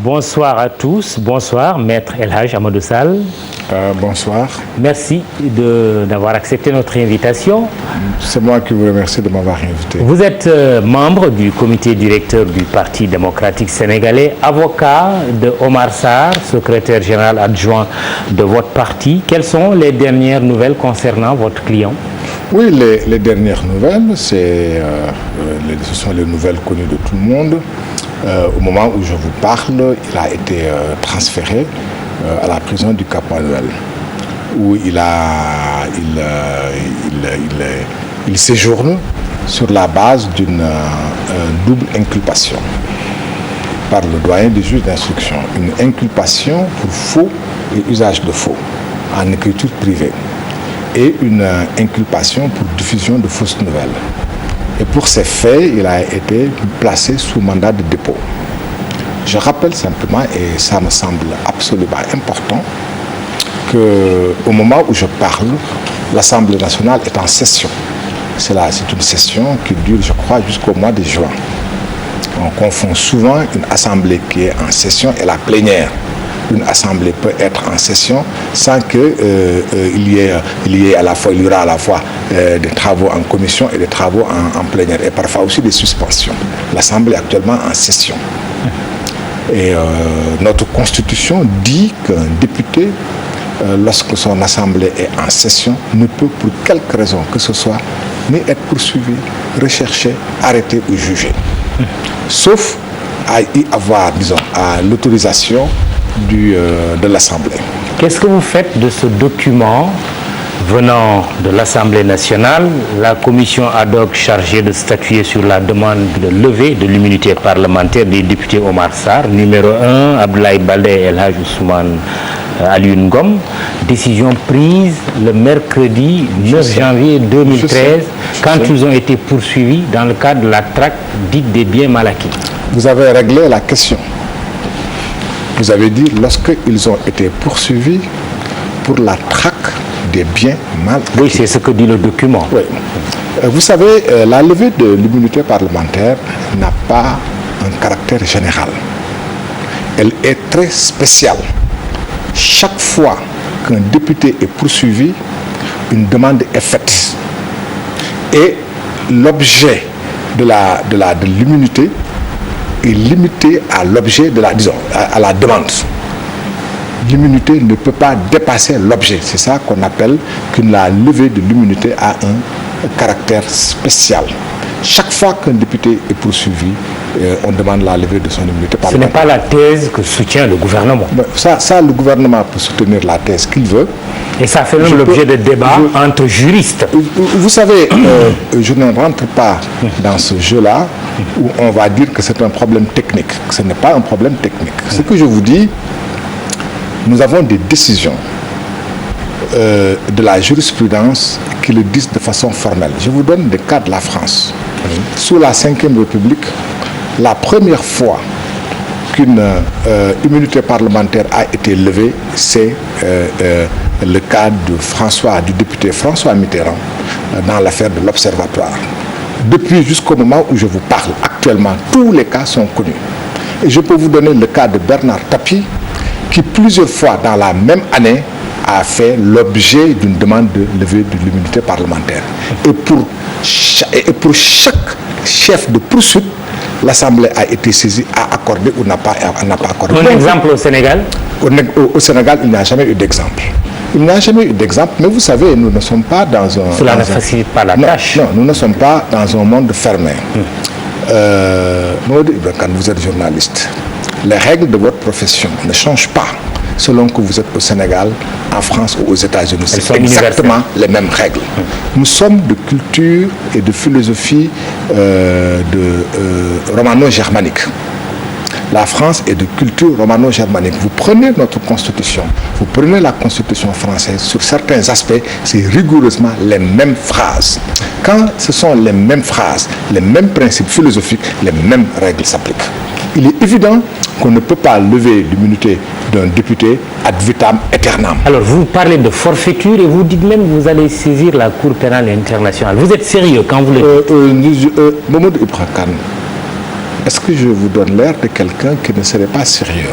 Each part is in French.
Bonsoir à tous. Bonsoir, Maître El Hadj Amadou Sall. Bonsoir. Merci d'avoir accepté notre invitation. C'est moi qui vous remercie de m'avoir invité. Vous êtes membre du comité directeur du Parti démocratique sénégalais, avocat de Omar Sarr, secrétaire général adjoint de votre parti. Quelles sont les dernières nouvelles concernant votre client? Oui, les dernières nouvelles, ce sont les nouvelles connues de tout le monde. Au moment où je vous parle, il a été transféré à la prison du Cap-Manuel, où il séjourne sur la base d'une double inculpation par le doyen des juges d'instruction. Une inculpation pour faux et usage de faux en écriture privée et une inculpation pour diffusion de fausses nouvelles. Et pour ces faits, il a été placé sous mandat de dépôt. Je rappelle simplement, et ça me semble absolument important, qu'au moment où je parle, l'Assemblée nationale est en session. C'est une session qui dure, je crois, jusqu'au mois de juin. On confond souvent une assemblée qui est en session et la plénière. Une assemblée peut être en session sans qu'il y ait à la fois, il y aura à la fois des travaux en commission et des travaux en plénière, et parfois aussi des suspensions. L'Assemblée est actuellement en session. Et notre Constitution dit qu'un député, lorsque son assemblée est en session, ne peut pour quelque raison que ce soit ni être poursuivi, recherché, arrêté ou jugé. Sauf à y avoir, disons, à l'autorisation de l'Assemblée. Qu'est-ce que vous faites de ce document venant de l'Assemblée nationale, la commission ad hoc chargée de statuer sur la demande de levée de l'immunité parlementaire des députés Omar Sarr, numéro 1, Abdoulaye Baldé et El Hadj Ousmane Alioune Ngom, décision prise le mercredi 9 janvier 2013, quand ils ont été poursuivis dans le cadre de la traque dite des biens mal acquis. Vous avez réglé la question. Vous avez dit lorsqu'ils ont été poursuivis pour la traque des biens mal acquis. Oui, c'est ce que dit le document. Oui. Vous savez, la levée de l'immunité parlementaire n'a pas un caractère général. Elle est très spéciale. Chaque fois qu'un député est poursuivi, une demande est faite. Et l'objet de l'immunité est limité à l'objet à la demande. L'immunité ne peut pas dépasser l'objet. C'est ça qu'on appelle que la levée de l'immunité a un caractère spécial. Chaque fois qu'un député est poursuivi, on demande la levée de son immunité parlementaire. Ce n'est pas la thèse que soutient le gouvernement. Ça, le gouvernement peut soutenir la thèse qu'il veut. Et ça fait même l'objet de débats entre juristes. Vous savez, je ne rentre pas dans ce jeu-là où on va dire que c'est un problème technique. Ce n'est pas un problème technique. Ce que je vous dis, nous avons des décisions de la jurisprudence qui le disent de façon formelle. Je vous donne le cas de la France. Sous la Ve République, la première fois qu'une immunité parlementaire a été levée, c'est le cas du député François Mitterrand dans l'affaire de l'Observatoire. Depuis jusqu'au moment où je vous parle, actuellement, tous les cas sont connus. Et je peux vous donner le cas de Bernard Tapie, qui plusieurs fois dans la même année a fait l'objet d'une demande de levée de l'immunité parlementaire. Et pour chaque chef de poursuite, l'Assemblée a été saisie, a accordé ou n'a pas accordé. Un exemple au Sénégal? Au Sénégal, il n'y a jamais eu d'exemple. Il n'y a jamais eu d'exemple, mais vous savez, nous ne sommes pas dans un... Cela ne facilite pas la tâche. Non, nous ne sommes pas dans un monde fermé. Quand vous êtes journaliste, les règles de votre profession ne changent pas selon que vous êtes au Sénégal, en France ou aux États-Unis. C'est exactement les mêmes règles. Nous sommes de culture et de philosophie romano-germanique. La France est de culture romano-germanique. Vous prenez notre constitution, vous prenez la constitution française, sur certains aspects, c'est rigoureusement les mêmes phrases. Quand ce sont les mêmes phrases, les mêmes principes philosophiques, les mêmes règles s'appliquent. Il est évident qu'on ne peut pas lever l'immunité d'un député ad vitam aeternam. Alors vous parlez de forfaiture et vous dites même que vous allez saisir la Cour pénale internationale. Vous êtes sérieux quand vous le dites? Mamadou Ibra Kane est-ce que je vous donne l'air de quelqu'un qui ne serait pas sérieux?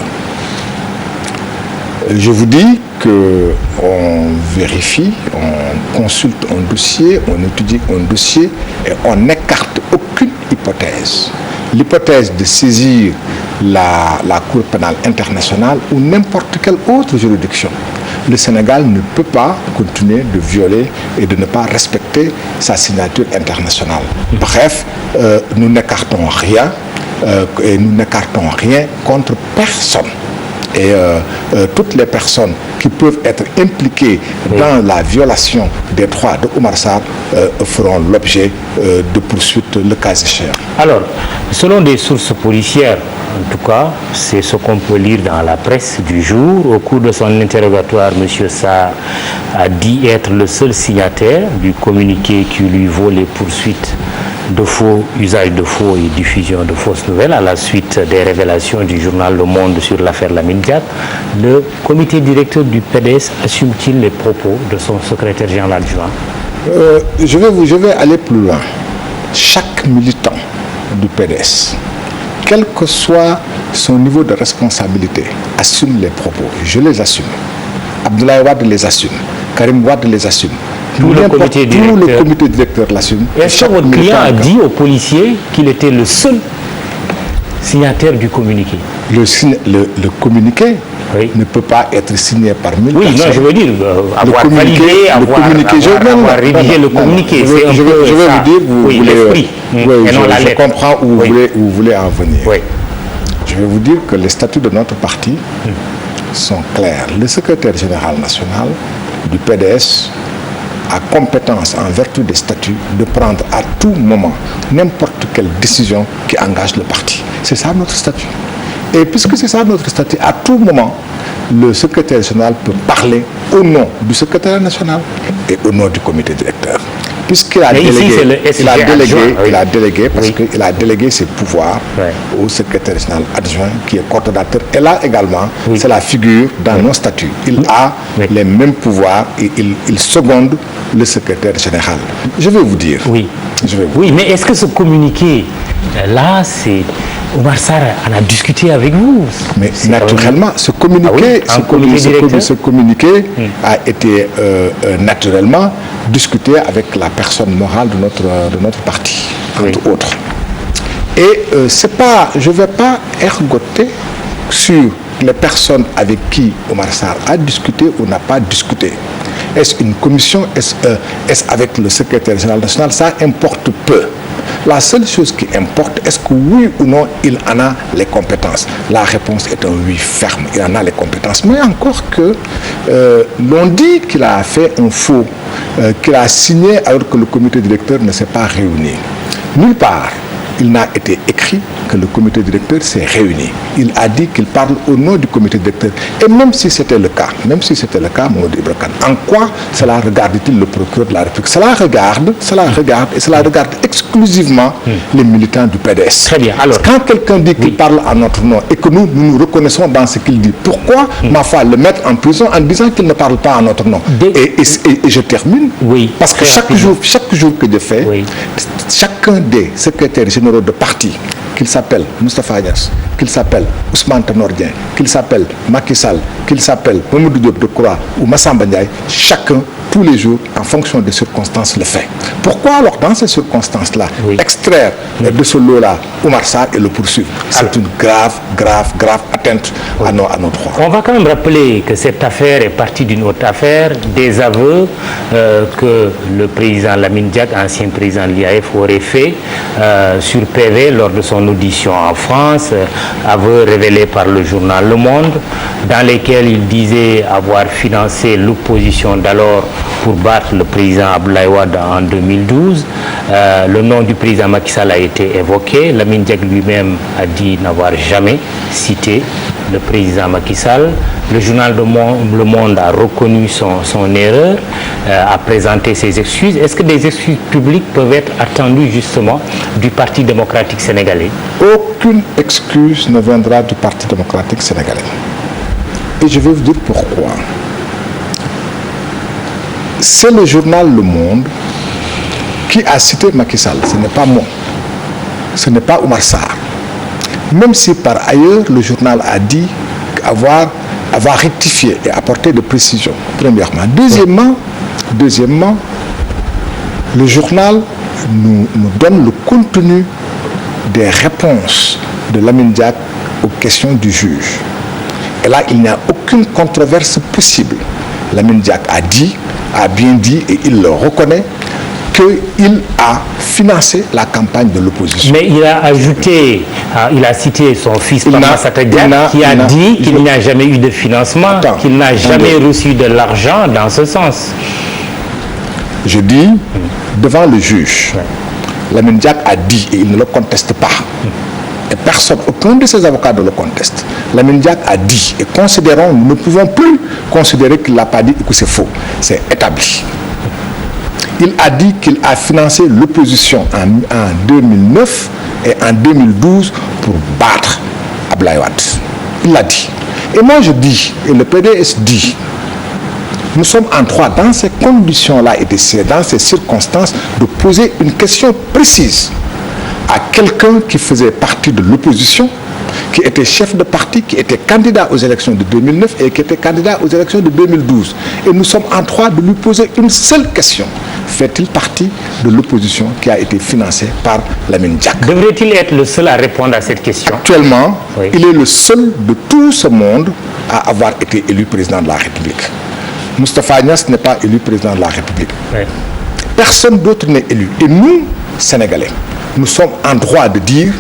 Je vous dis qu'on vérifie, on consulte un dossier, on étudie un dossier et on n'écarte aucune hypothèse. L'hypothèse de saisir la Cour pénale internationale ou n'importe quelle autre juridiction. Le Sénégal ne peut pas continuer de violer et de ne pas respecter sa signature internationale. Bref, nous n'écartons rien et nous n'écartons rien contre personne. Et toutes les personnes qui peuvent être impliquées dans la violation des droits de Oumar Sarr feront l'objet de poursuites le cas échéant. Alors, selon des sources policières, en tout cas, c'est ce qu'on peut lire dans la presse du jour. Au cours de son interrogatoire, M. Sarr a dit être le seul signataire du communiqué qui lui vaut les poursuites de faux, usage de faux et diffusion de fausses nouvelles à la suite des révélations du journal Le Monde sur l'affaire Lamine Diack. Le comité directeur du PDS assume-t-il les propos de son secrétaire général adjoint? Je vais aller plus loin. Chaque militant du PDS, quel que soit son niveau de responsabilité, assume les propos. Je les assume. Abdoulaye Wade les assume. Karim Wade les assume. Tout le comité directeur l'assume. Est-ce que votre client a dit aux policiers qu'il était le seul signataire du communiqué? Le communiqué ne peut pas être signé par 1000 personnes. Oui, non, je veux dire, avoir validé, avoir rédigé le communiqué. Je vais vous dire, je comprends où vous voulez en venir. Oui. Je vais vous dire que les statuts de notre parti sont clairs. Le secrétaire général national du PDS a compétence, en vertu des statuts, de prendre à tout moment n'importe quelle décision qui engage le parti. C'est ça notre statut. Et puisque c'est ça notre statut, à tout moment, le secrétaire général peut parler au nom du secrétaire national et au nom du comité directeur. Puisqu'il a délégué, parce qu'il a délégué ses pouvoirs au secrétaire général adjoint qui est coordonnateur. Et là également, c'est la figure dans nos statuts. Il a les mêmes pouvoirs et il seconde le secrétaire général. Je vais vous dire. Oui, mais est-ce que ce communiqué, là, c'est... Oumar Sarr en a discuté avec vous? Mais naturellement, ce communiqué a été naturellement discuté avec la personne morale de notre parti, entre autres. Et je ne vais pas ergoter sur les personnes avec qui Oumar Sarr a discuté ou n'a pas discuté. Est-ce une commission? Est-ce avec le secrétaire général national? Ça importe peu. La seule chose qui importe, est-ce que oui ou non il en a les compétences? La réponse est un oui ferme, il en a les compétences. Mais encore que l'on dit qu'il a fait un faux, qu'il a signé alors que le comité directeur ne s'est pas réuni. Nulle part, il n'a été écrit que le comité directeur s'est réuni. Il a dit qu'il parle au nom du comité directeur. Et même si c'était le cas, Mamadou Ibra Kane, en quoi cela regarde-t-il le procureur de la République? Cela regarde exclusivement les militants du PDS. Très bien. Alors, quand quelqu'un dit qu'il parle en notre nom et que nous nous reconnaissons dans ce qu'il dit, pourquoi, ma foi, le mettre en prison en disant qu'il ne parle pas en notre nom? Et je termine. Parce que chaque jour que je fais, chacun des secrétaires généraux de parti, qu'il s'appelle Moustapha Niasse, qu'il s'appelle Ousmane Tanor Dieng, qu'il s'appelle Macky Sall, qu'il s'appelle Mamadou Diop Decroix ou Massamba Ndiaye, chacun, tous les jours, en fonction des circonstances, le fait. Pourquoi alors, dans ces circonstances-là, extraire de ce lot-là Oumar Sarr et le poursuivre? C'est une grave atteinte à nos droits. On va quand même rappeler que cette affaire est partie d'une autre affaire, des aveux que le président Lamine Diack, ancien président de l'IAF, aurait fait sur PV lors de son audition en France, aveux révélés par le journal Le Monde, dans lesquels il disait avoir financé l'opposition d'alors pour battre le président Abdoulaye Wade en 2012. Le nom du président Macky Sall a été évoqué. Lamine Diack lui-même a dit n'avoir jamais cité le président Macky Sall. Le journal Le Monde a reconnu son erreur, a présenté ses excuses. Est-ce que des excuses publiques peuvent être attendues justement du Parti démocratique sénégalais? Aucune excuse ne viendra du Parti démocratique sénégalais. Et je vais vous dire pourquoi. C'est le journal Le Monde qui a cité Macky Sall. Ce n'est pas moi. Ce n'est pas Oumar Sarr. même si par ailleurs le journal a dit avoir rectifié et apporté de précisions, premièrement. Deuxièmement, le journal nous donne le contenu des réponses de Lamine Diack aux questions du juge. Et là, il n'y a aucune controverse possible. Lamine Diack a bien dit, et il le reconnaît, qu'il a financé la campagne de l'opposition. Mais il a ajouté, il a cité son fils Massata Diack qui a dit qu'il n'y a jamais eu de financement, qu'il n'a jamais reçu de l'argent dans ce sens. Je dis, devant le juge, Lamine Diack a dit, et il ne le conteste pas, et personne, aucun de ses avocats ne le conteste. Lamine Diack a dit, et considérons, nous ne pouvons plus considérer qu'il ne l'a pas dit et que c'est faux. C'est établi. Il a dit qu'il a financé l'opposition en 2009 et en 2012 pour battre Abdoulaye Wade. Il l'a dit. Et moi je dis, et le PDS dit, nous sommes en droit, dans ces conditions-là et dans ces circonstances, de poser une question précise à quelqu'un qui faisait partie de l'opposition, qui était chef de parti, qui était candidat aux élections de 2009 et qui était candidat aux élections de 2012. Et nous sommes en droit de lui poser une seule question. Fait-il partie de l'opposition qui a été financée par Lamine Diack? Devrait-il être le seul à répondre à cette question? Actuellement, il est le seul de tout ce monde à avoir été élu président de la République. Moustapha Niasse n'est pas élu président de la République. Personne d'autre n'est élu. Et nous, Sénégalais, nous sommes en droit de dire,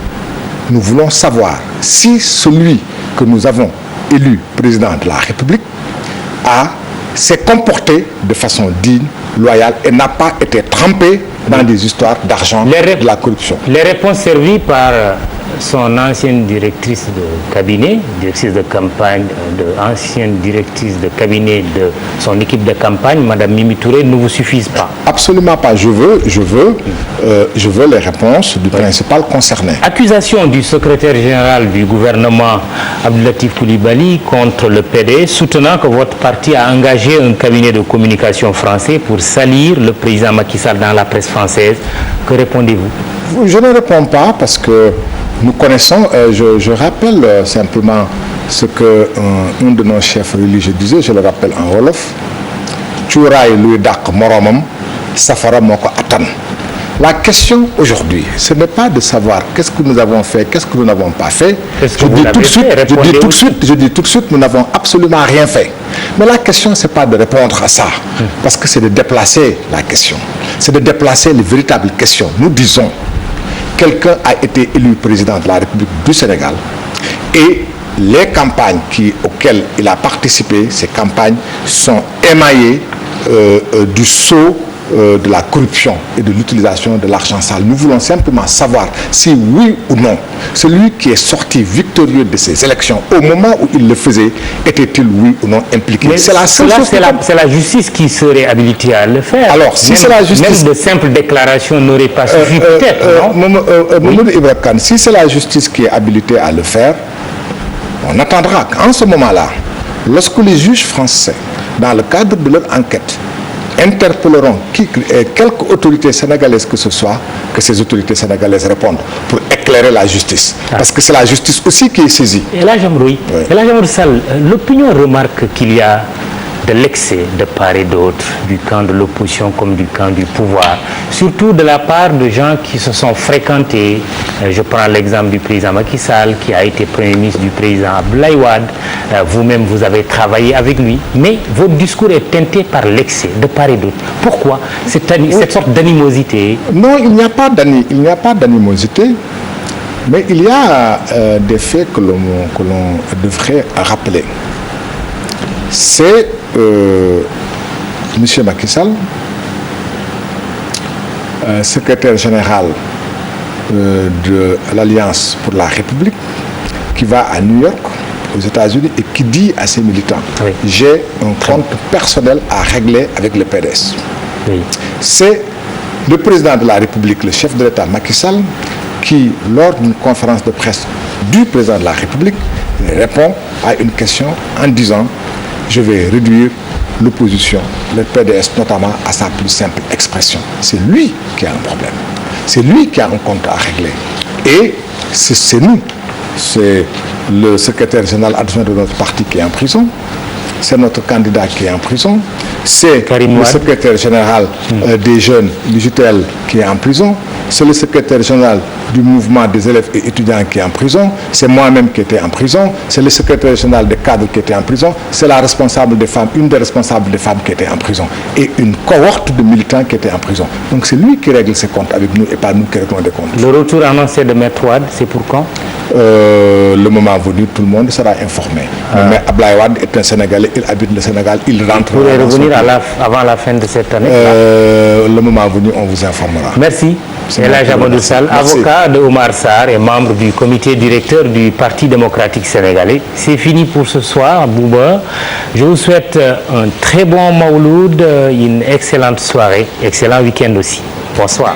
nous voulons savoir si celui que nous avons élu président de la République s'est comporté de façon digne, loyale et n'a pas été trempé dans des histoires d'argent, de la corruption. Les réponses servies par son ancienne directrice de cabinet, directrice de campagne, ancienne directrice de cabinet de son équipe de campagne, Madame Mimi Touré, ne vous suffisent pas? Absolument pas. Je veux les réponses du principal concerné. Accusation du secrétaire général du gouvernement Abdou Latif Coulibaly contre le PDS, soutenant que votre parti a engagé un cabinet de communication français pour salir le président Macky Sall dans la presse française. Que répondez-vous? Je ne réponds pas parce que nous connaissons, je rappelle simplement ce qu'un de nos chefs religieux disait, je le rappelle en Wolof, Tchouraï lui dak moromam, safara moko atan. La question aujourd'hui, ce n'est pas de savoir qu'est-ce que nous avons fait, qu'est-ce que nous n'avons pas fait. Je dis tout de suite, nous n'avons absolument rien fait. Mais la question, ce n'est pas de répondre à ça, parce que c'est de déplacer la question. C'est de déplacer les véritables questions. Nous disons, quelqu'un a été élu président de la République du Sénégal et les campagnes auxquelles il a participé, ces campagnes sont émaillées du sceau de la corruption et de l'utilisation de l'argent sale. Nous voulons simplement savoir si oui ou non, celui qui est sorti victorieux de ces élections, au moment où il le faisait, était-il oui ou non impliqué? Mais c'est la justice qui serait habilitée à le faire. Alors, si c'est la justice... Même de simples déclarations n'auraient pas suffi peut-être, non? Mamadou Ibra Kane, si c'est la justice qui est habilitée à le faire, on attendra qu'en ce moment-là, lorsque les juges français, dans le cadre de leur enquête, interpelleront quelque autorité sénégalaise que ce soit, que ces autorités sénégalaises répondent pour éclairer la justice. Parce que c'est la justice aussi qui est saisie. Et là, l'opinion remarque qu'il y a de l'excès de part et d'autre, du camp de l'opposition comme du camp du pouvoir, surtout de la part de gens qui se sont fréquentés. Je prends l'exemple du président Macky Sall, qui a été Premier ministre du président Abdoulaye Wade. Vous-même, vous avez travaillé avec lui. Mais votre discours est teinté par l'excès de part et d'autre. Pourquoi cette sorte d'animosité? Non, il n'y a pas d'animosité, mais il y a des faits que l'on devrait rappeler. C'est M. Macky Sall, secrétaire général de l'Alliance pour la République, qui va à New York, aux États-Unis, et qui dit à ses militants, j'ai un compte personnel à régler avec le PDS. C'est le président de la République, le chef de l'État Macky Sall, qui, lors d'une conférence de presse du président de la République, répond à une question en disant: je vais réduire l'opposition, le PDS notamment, à sa plus simple expression. C'est lui qui a un problème. C'est lui qui a un compte à régler. Et c'est nous, c'est le secrétaire général adjoint de notre parti qui est en prison, c'est notre candidat qui est en prison, c'est le secrétaire général des jeunes du JTL qui est en prison, c'est le secrétaire général du mouvement des élèves et étudiants qui est en prison, c'est moi-même qui étais en prison, c'est le secrétaire général des cadres qui était en prison, c'est la responsable des femmes, une des responsables des femmes qui était en prison, et une cohorte de militants qui étaient en prison. Donc c'est lui qui règle ses comptes avec nous et pas nous qui réglons des comptes. Le retour annoncé de Maître Wade, c'est pour quand? Le moment venu, tout le monde sera informé. Mais Abdoulaye Wade est un Sénégalais, il habite le Sénégal, il rentre. Vous pourrez revenir avant la fin de cette année? Le moment venu, on vous informera. Merci. El Hadj Amadou Sall, avocat de Oumar Sarr et membre du comité directeur du Parti démocratique sénégalais. C'est fini pour ce soir, Bouba. Je vous souhaite un très bon Mawloud, une excellente soirée, excellent week-end aussi. Bonsoir.